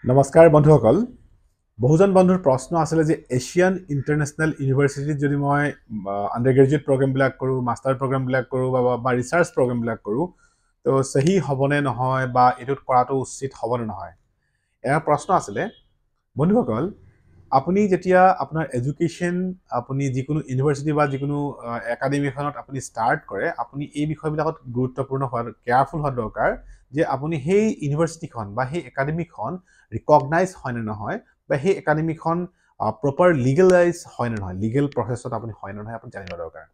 নমস্কাৰ বন্ধুসকল বহুজন বন্ধুৰ প্ৰশ্ন আছিল যে এছিয়ান ইন্টাৰনেশ্যনেল ইউনিভাৰ্চিটিত যদি মই আন্ডাৰগ্ৰেজুৱেট প্ৰগ্ৰাম বিলাক কৰো মাষ্টাৰ প্ৰগ্ৰাম বিলাক কৰো বা ৰিসাৰ্চ প্ৰগ্ৰাম বিলাক কৰো তো সহি হবনে নহয় বা এটোত কৰাটো উচিত হবনে নহয় এয়া প্ৰশ্ন আছিল বন্ধুসকল আপুনি যেতিয়া আপোনাৰ এডুকেশ্যন আপুনি যিকোনো ইউনিভাৰ্চিটি বা যিকোনো একাডেমিখনত আপুনি ষ্টাৰ্ট কৰে আপুনি এই বিষয়বিলাকত গুৰুত্বপূৰ্ণ হোৱাৰ কেয়াৰফুল হোৱা দৰকাৰ যে আপুনি সেই ইউনিভাৰ্চিটিখন বা সেই একাডেমিখন ৰিকগনাইজ হয় নে নহয় বা সেই একাডেমিখন প্ৰপাৰ লিগেলাইজ হয় নে নহয় লিগেল প্ৰসেছত আপুনি হয় নে নহয় আপুনি জানিব দৰকাৰ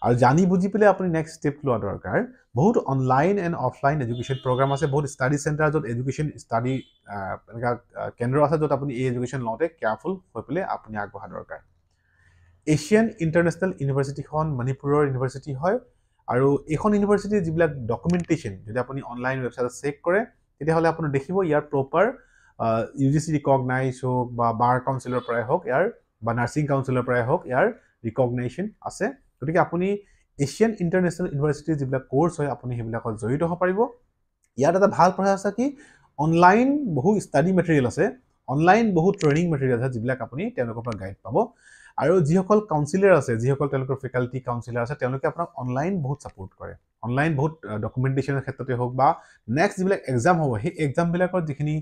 আৰু জানি বুজি পেলাই আপুনি নেক্সট ষ্টেপ লোৱা দৰকাৰ বহুত online and offline education program আছে বহুত ষ্টাডি চেণ্টাৰ য'ত এডুকেশ্যন ষ্টাডি এনেকুৱা কেন্দ্ৰ আছে য'ত আপুনি এই এডুকেশ্যন লওঁতে কেয়াৰফুল হৈ পেলাই আপুনি আগবঢ়া দৰকাৰ এছিয়ান ইণ্টাৰনেশ্যনেল ইউনিভাৰ্চিটিখন মণিপুৰৰ ইউনিভাৰ্চিটি হয় আৰু এইখন ইউনিভাৰ্চিটিৰ যিবিলাক ডকুমেণ্টেশ্যন যদি আপুনি অনলাইন ৱেবছাইটত চেক কৰে তেতিয়াহ'লে আপুনি দেখিব ইয়াৰ প্ৰপাৰ UGC ৰিকগনাইজ হোক বা বাৰ কাউন্সিলৰ পৰাই হোক ইয়াৰ বা নাৰ্ছিং কাউন্সিলৰ পৰাই হোক ইয়াৰ ৰিকগনেশ্যন আছে গতিকে আপুনি এছিয়ান ইণ্টাৰনেশ্যনেল ইউনিভাৰ্চিটিৰ যিবিলাক কোৰ্চ হয় আপুনি সেইবিলাকত জড়িত হ'ব পাৰিব ইয়াত এটা ভাল প্ৰয়াস আছে কি অনলাইন বহু ষ্টাডি মেটেৰিয়েল আছে অনলাইন বহু ট্ৰেইনিং মেটেৰিয়েল আছে যিবিলাক আপুনি তেওঁলোকৰ পৰা গাইড পাব আৰু যিসকল কাউন্সিলৰ আছে যিসকল তেওঁলোকৰ ফেকাল্টি কাউন্সিলৰ আছে তেওঁলোকে আপোনাক অনলাইন বহুত সাপোৰ্ট কৰে অনলাইন বহুত ডকুমেণ্টেশ্যনৰ ক্ষেত্ৰতে হোক বা নেক্সট যিবিলাক এক্সাম হ'ব সেই এক্সামবিলাকৰ যিখিনি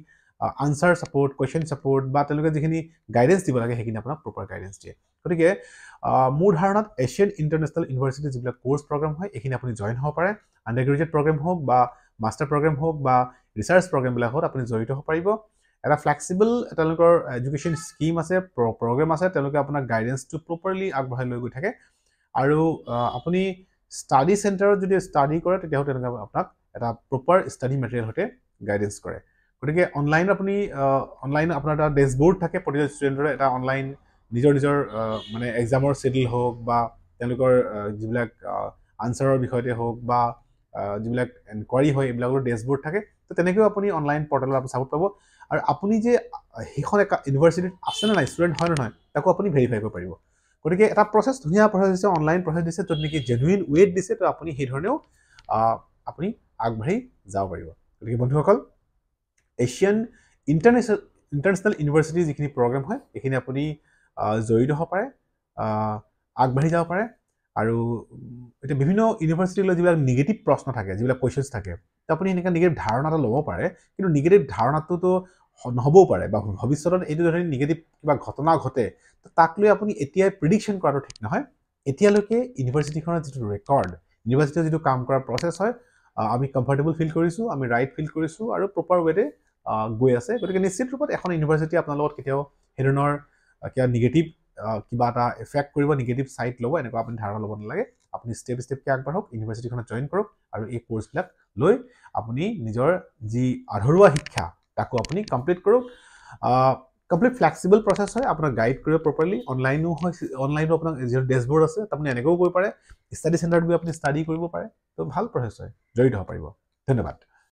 আনসাৰ সাপোৰ্ট কোৱেশ্চন সাপোৰ্ট বা তেওঁলোকে যিখিনি গাইডেন্স দিব লাগে সেইখিনি আপোনাক প্ৰপাৰ গাইডেন্স দিয়ে গতিকে মোৰ ধাৰণাত এছিয়ান ইণ্টাৰনেশ্যনেল ইউনিভাৰ্চিটি যিবিলাক কোৰ্চ প্ৰগ্ৰাম হয় এইখিনি আপুনি জইন হ'ব পাৰে আন্ডাৰগ্ৰেজুৱেট প্ৰগ্ৰাম হওক বা মাষ্টাৰ প্ৰগ্ৰাম হওক বা ৰিচাৰ্চ প্ৰগ্ৰামবিলাকত আপুনি জড়িত হ'ব পাৰিব এটা ফ্লেক্সিবল তেওঁলোকৰ এডুকেশ্যন স্কিম আছে প্ৰগ্ৰাম আছে তেওঁলোকে আপোনাক গাইডেন্সটো প্ৰপাৰলি আগবঢ়াই লৈ গৈ থাকে আৰু আপুনি ষ্টাডি চেণ্টাৰত যদি ষ্টাডি কৰে তেতিয়াও তেওঁলোকে আপোনাক এটা প্ৰপাৰ ষ্টাডি মেটেৰিয়েল সৈতে গাইডেন্স কৰে গতিকে অনলাইন আপুনি অনলাইন আপোনাৰ এটা ডেছবৰ্ড থাকে প্ৰতিজন ষ্টুডেণ্টৰে এটা অনলাইন নিজৰ নিজৰ মানে এক্সামৰ ছেডিউল হওক বা তেওঁলোকৰ যিবিলাক আনসাৰৰ বিষয়তে হওক বা যিবিলাক এনকুৱাৰী হয় এইবিলাকৰ ডেছবৰ্ড থাকে তো তেনেকৈও আপুনি অনলাইন পৰ্টেলত আপুনি ছাপোৰ্ট পাব আৰু আপুনি যে সেইখন ইউনিভাৰ্চিটিত আছে নে নাই ষ্টুডেণ্ট হয় নে নহয় তাকো আপুনি ভেৰিফাই কৰিব পাৰিব গতিকে এটা প্ৰচেছ ধুনীয়া প্ৰচেছ দিছে অনলাইন প্ৰচেছ দিছে য'ত নেকি জেনুইন ৱেট দিছে তো আপুনি সেই ধৰণেও আপুনি আগবাঢ়ি যাব পাৰিব গতিকে বন্ধুসকল এছিয়ান ইণ্টাৰনেশ্যনেল ইউনিভাৰ্চিটিৰ যিখিনি প্ৰগ্ৰাম হয় এইখিনি আপুনি জড়িত হ'ব পাৰে আগবাঢ়ি যাব পাৰে আৰু এতিয়া বিভিন্ন ইউনিভাৰ্চিটিলৈ যিবিলাক নিগেটিভ প্ৰশ্ন থাকে যিবিলাক কুৱেশ্যনছ থাকে তো আপুনি এনেকুৱা নিগেটিভ ধাৰণা এটা ল'ব পাৰে কিন্তু নিগেটিভ ধাৰণাটোতো নহ'বও পাৰে বা ভৱিষ্যতত এইটো যদি নিগেটিভ কিবা ঘটনা ঘটে তো তাক লৈ আপুনি এতিয়াই প্ৰিডিকশ্যন কৰাটো ঠিক নহয় এতিয়ালৈকে ইউনিভাৰ্চিটিখনৰ যিটো ৰেকৰ্ড ইউনিভাৰ্চিটিৰ যিটো কাম কৰাৰ প্ৰচেছ হয় আমি কমফৰ্টেবল ফিল কৰিছোঁ আমি ৰাইট ফিল কৰিছোঁ আৰু প্ৰপাৰ ৱেতে গৈ আছে গতিকে নিশ্চিত ৰূপত এখন ইউনিভাৰ্চিটি আপোনাৰ লগত কেতিয়াও সেই ধৰণৰ কিবা নিগেটিভ কিবা এটা এফেক্ট কৰিব নিগেটিভ ছাইড ল'ব এনেকুৱা আপুনি ধাৰণা ল'ব নালাগে আপুনি ষ্টেপ ষ্টেপকৈ আগবাঢ়ক ইউনিভাৰ্চিটিখনত জইন কৰক আৰু এই কোৰ্চবিলাক লৈ আপুনি নিজৰ যি আধৰুৱা শিক্ষা তাকো আপুনি কমপ্লিট কৰক কমপ্লিট ফ্লেক্সিবল প্ৰচেছ হয় আপোনাক গাইড কৰিব প্ৰপাৰলি অনলাইনো হয় অনলাইনো আপোনাক যিহেতু ডেছবৰ্ড আছে আপুনি এনেকৈও কৰিব পাৰে ষ্টাডি চেণ্টাৰত গৈ আপুনি ষ্টাডি কৰিব পাৰে তো ভাল প্ৰচেছ হয় জড়িত হ'ব পাৰিব ধন্যবাদ